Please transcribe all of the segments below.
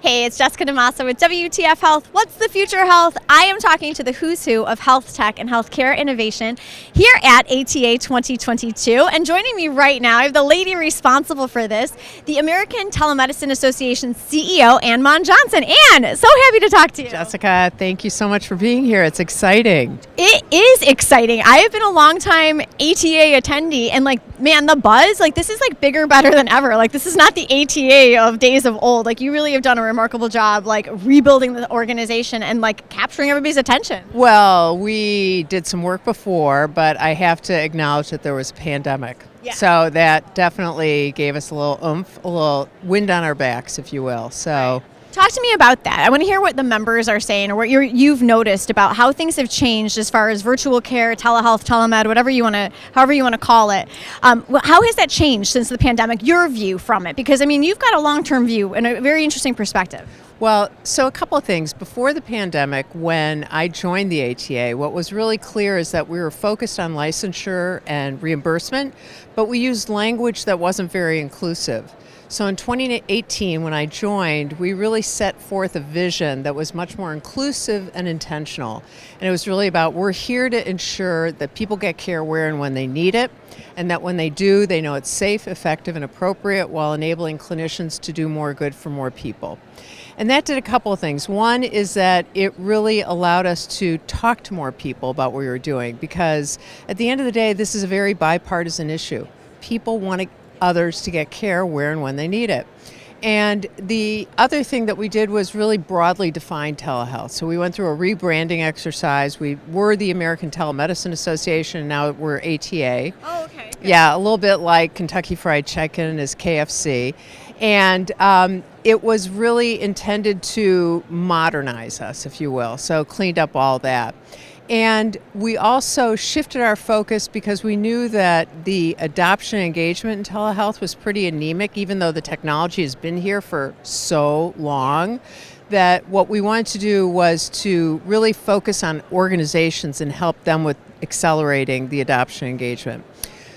Hey, it's Jessica DaMassa with WTF Health. What's the future of health? I am talking to the who's who of health tech and healthcare innovation here at ATA 2022. And joining me right now, I have the lady responsible for this, the American Telemedicine Association CEO, Ann Mond Johnson. Ann, so happy to talk to you. Jessica, thank you so much for being here. It's exciting. It is exciting. I have been a long-time ATA attendee, and man, the buzz, this is bigger, better than ever. This is not the ATA of days of old. You really have done a remarkable job rebuilding the organization and capturing everybody's attention. Well, we did some work before, but I have to acknowledge that there was a pandemic. Yeah. So that definitely gave us a little oomph, a little wind on our backs, if you will. So. Right. Talk to me about that. I want to hear what the members are saying or what you've noticed about how things have changed as far as virtual care, telehealth, telemed, however you want to call it. How has that changed since the pandemic, your view from it? Because, you've got a long-term view and a very interesting perspective. Well, so a couple of things. Before the pandemic, when I joined the ATA, what was really clear is that we were focused on licensure and reimbursement, but we used language that wasn't very inclusive. So in 2018, when I joined, we really set forth a vision that was much more inclusive and intentional. And it was really about, we're here to ensure that people get care where and when they need it, and that when they do, they know it's safe, effective, and appropriate while enabling clinicians to do more good for more people. And that did a couple of things. One is that it really allowed us to talk to more people about what we were doing, because at the end of the day, this is a very bipartisan issue. People want others to get care where and when they need it. And the other thing that we did was really broadly define telehealth. So we went through a rebranding exercise. We were the American Telemedicine Association, and now we're ATA. Oh, okay. Yeah, a little bit like Kentucky Fried Chicken is KFC. And it was really intended to modernize us, if you will, so cleaned up all that. And we also shifted our focus because we knew that the adoption and engagement in telehealth was pretty anemic, even though the technology has been here for so long, that what we wanted to do was to really focus on organizations and help them with accelerating the adoption and engagement.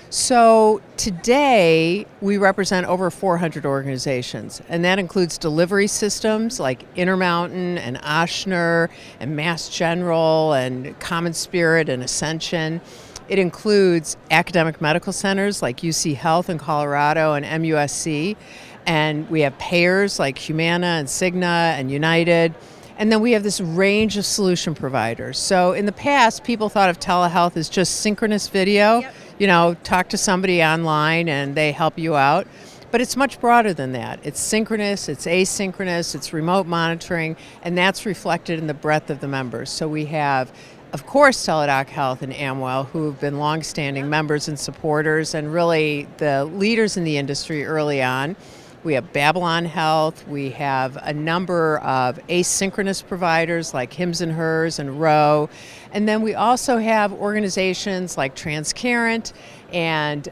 So today, we represent over 400 organizations, and that includes delivery systems like Intermountain and Ochsner and Mass General and Common Spirit and Ascension. It includes academic medical centers like UC Health in Colorado and MUSC, and we have payers like Humana and Cigna and United. And then we have this range of solution providers. So in the past, people thought of telehealth as just synchronous video. Yep. Talk to somebody online and they help you out. But it's much broader than that. It's synchronous, it's asynchronous, it's remote monitoring, and that's reflected in the breadth of the members. So we have, of course, Teladoc Health and Amwell, who have been longstanding members and supporters and really the leaders in the industry early on. We have Babylon Health. We have a number of asynchronous providers like Hims and Hers and Roe. And then we also have organizations like Transcarent. And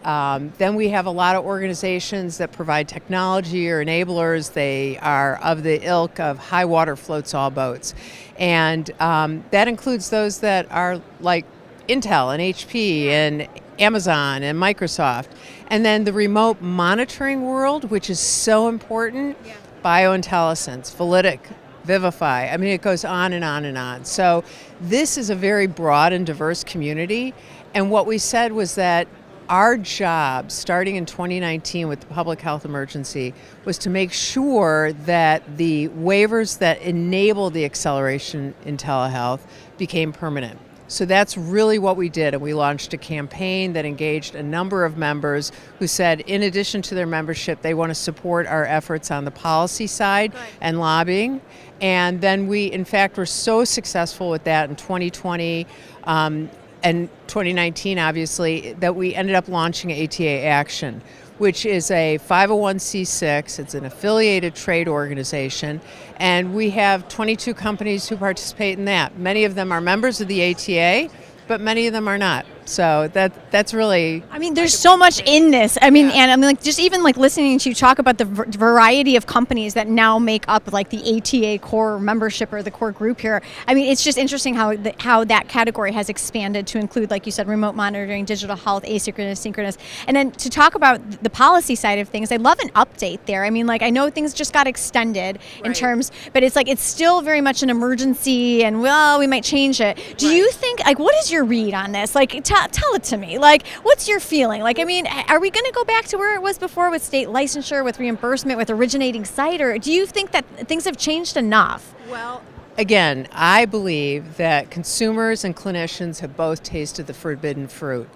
then we have a lot of organizations that provide technology or enablers. They are of the ilk of high water floats all boats. And that includes those that are like Intel and HP and Amazon and Microsoft. And then the remote monitoring world, which is so important, BioIntelliSense, Validic, Vivify. It goes on and on and on. So this is a very broad and diverse community. And what we said was that our job, starting in 2019 with the public health emergency, was to make sure that the waivers that enable the acceleration in telehealth became permanent. So that's really what we did, and we launched a campaign that engaged a number of members who said, in addition to their membership, they want to support our efforts on the policy side and lobbying. And then we, in fact, were so successful with that in 2020 and 2019, obviously, that we ended up launching ATA Action, which is a 501c6. It's an affiliated trade organization, and we have 22 companies who participate in that. Many of them are members of the ATA, but many of them are not. So that's really. I mean, there's so much in this. I mean, and I mean, like, just even like listening to you talk about the variety of companies that now make up like the ATA core membership or the core group here. I mean, it's just interesting how that category has expanded to include, like you said, remote monitoring, digital health, asynchronous, synchronous, and then to talk about the policy side of things. I'd love an update there. I mean, like, I know things just got extended in terms, but it's like it's still very much an emergency, and well, we might change it. Do you think, like, what is your read on this? Like, tell it to me. Like, what's your feeling? Like, I mean, are we going to go back to where it was before with state licensure, with reimbursement, with originating site, or do you think that things have changed enough? Well, again, I believe that consumers and clinicians have both tasted the forbidden fruit,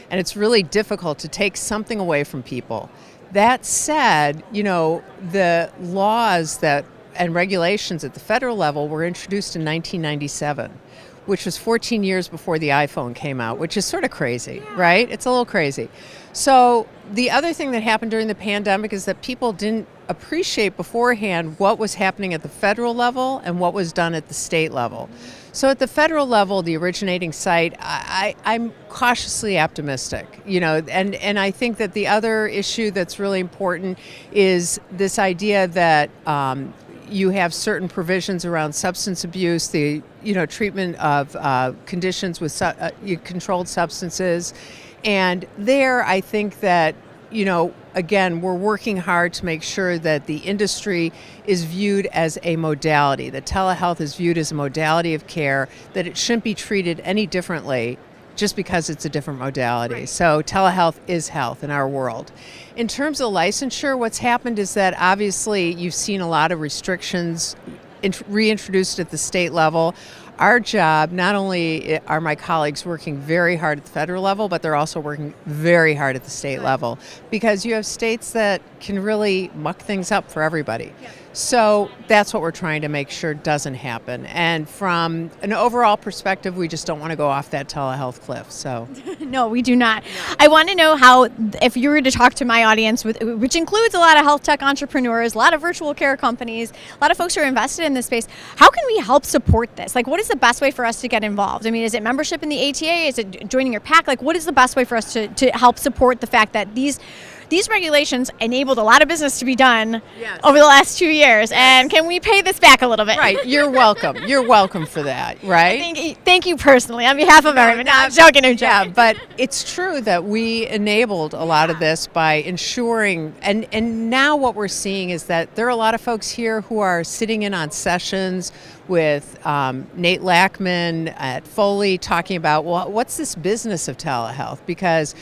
and it's really difficult to take something away from people. That said, the laws and regulations at the federal level were introduced in 1997. Which was 14 years before the iPhone came out, which is sort of crazy, right? It's a little crazy. So the other thing that happened during the pandemic is that people didn't appreciate beforehand what was happening at the federal level and what was done at the state level. So at the federal level, the originating site, I'm cautiously optimistic, and I think that the other issue that's really important is this idea that you have certain provisions around substance abuse, the treatment of conditions with controlled substances, and there I think that again we're working hard to make sure that the industry is viewed as a modality, that telehealth is viewed as a modality of care, that it shouldn't be treated any differently just because it's a different modality. Right. So telehealth is health in our world. In terms of licensure, what's happened is that obviously you've seen a lot of restrictions reintroduced at the state level. Our job, not only are my colleagues working very hard at the federal level, but they're also working very hard at the state level, because you have states that can really muck things up for everybody. Yeah. So that's what we're trying to make sure doesn't happen. And from an overall perspective, we just don't want to go off that telehealth cliff. So no, we do not. I want to know how, if you were to talk to my audience, which includes a lot of health tech entrepreneurs, a lot of virtual care companies, a lot of folks who are invested in this space, how can we help support this? Like, what is the best way for us to get involved? I mean, is it membership in the ATA? Is it joining your PAC? Like, what is the best way for us to help support the fact that these regulations enabled a lot of business to be done over the last 2 years, and can we pay this back a little bit? Right, you're welcome. You're welcome for that, right? Thank you personally on behalf of everyone. No, I'm joking. Yeah, but it's true that we enabled a lot of this by ensuring, and now what we're seeing is that there are a lot of folks here who are sitting in on sessions with Nate Lackman at Foley talking about, well, what's this business of telehealth? Because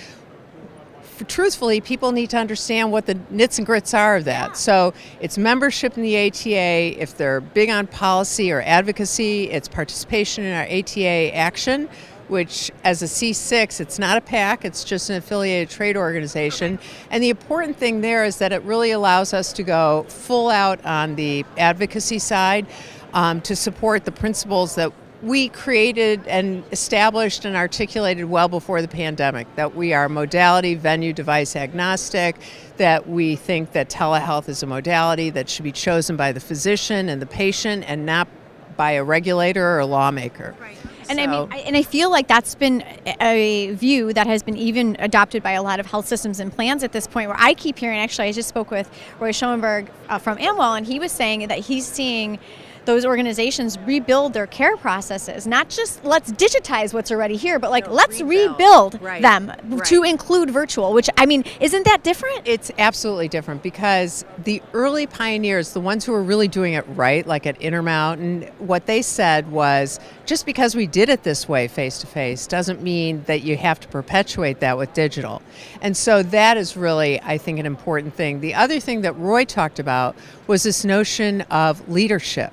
truthfully, people need to understand what the nits and grits are of that. So it's membership in the ATA. If they're big on policy or advocacy, it's participation in our ATA action, which as a C6, it's not a PAC, it's just an affiliated trade organization. And the important thing there is that it really allows us to go full out on the advocacy side to support the principles that we created and established and articulated well before the pandemic, that we are modality, venue, device agnostic, that we think that telehealth is a modality that should be chosen by the physician and the patient and not by a regulator or a lawmaker. Right. And I feel like that's been a view that has been even adopted by a lot of health systems and plans at this point, where I keep hearing, actually I just spoke with Roy Schoenberg from Amwell, and he was saying that he's seeing those organizations rebuild their care processes, not just let's digitize what's already here, but let's rebuild them to include virtual, which, I mean, isn't that different? It's absolutely different, because the early pioneers, the ones who were really doing it right, like at Intermountain, what they said was, just because we did it this way face-to-face doesn't mean that you have to perpetuate that with digital. And so that is really, I think, an important thing. The other thing that Roy talked about was this notion of leadership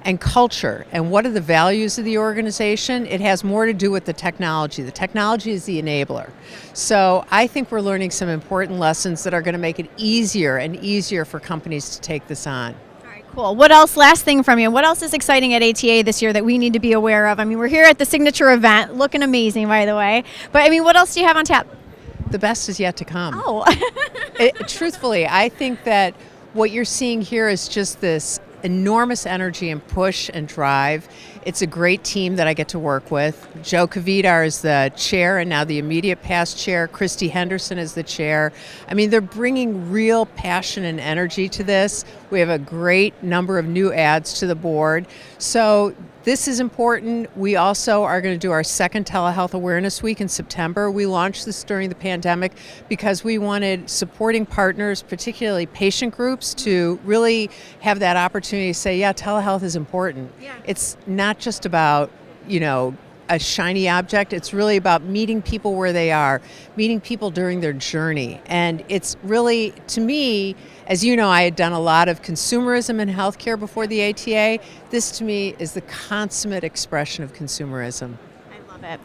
and culture, and what are the values of the organization. It has more to do with the technology. The technology is the enabler. So I think we're learning some important lessons that are going to make it easier and easier for companies to take this on. All right, cool. What else, last thing from you, what else is exciting at ATA this year that we need to be aware of? I mean, we're here at the signature event, looking amazing, by the way. But I mean, what else do you have on tap? The best is yet to come. Oh. Truthfully, I think that what you're seeing here is just this enormous energy and push and drive. It's a great team that I get to work with. Joe Kvidar is the chair and now the immediate past chair. Christy Henderson is the chair. I mean, they're bringing real passion and energy to this. We have a great number of new ads to the board. So this is important. We also are going to do our second Telehealth Awareness Week in September. We launched this during the pandemic because we wanted supporting partners, particularly patient groups, to really have that opportunity to say, yeah, telehealth is important. Yeah. It's not just about, a shiny object. It's really about meeting people where they are, meeting people during their journey. And it's really, to me, as you know, I had done a lot of consumerism in healthcare before the ATA. This, to me, is the consummate expression of consumerism.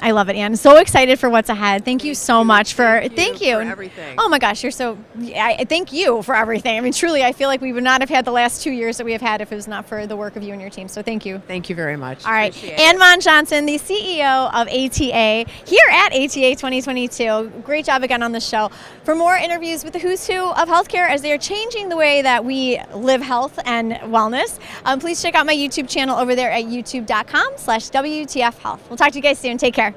I love it, Ann. So excited for what's ahead. Thank you so much for everything. Oh my gosh, thank you for everything. I mean, truly, I feel like we would not have had the last 2 years that we have had if it was not for the work of you and your team. So thank you. Thank you very much. All right. Ann Mond Johnson, the CEO of ATA, here at ATA 2022. Great job again on the show. For more interviews with the who's who of healthcare as they are changing the way that we live health and wellness, please check out my YouTube channel over there at youtube.com/WTF Health. We'll talk to you guys soon. Take care.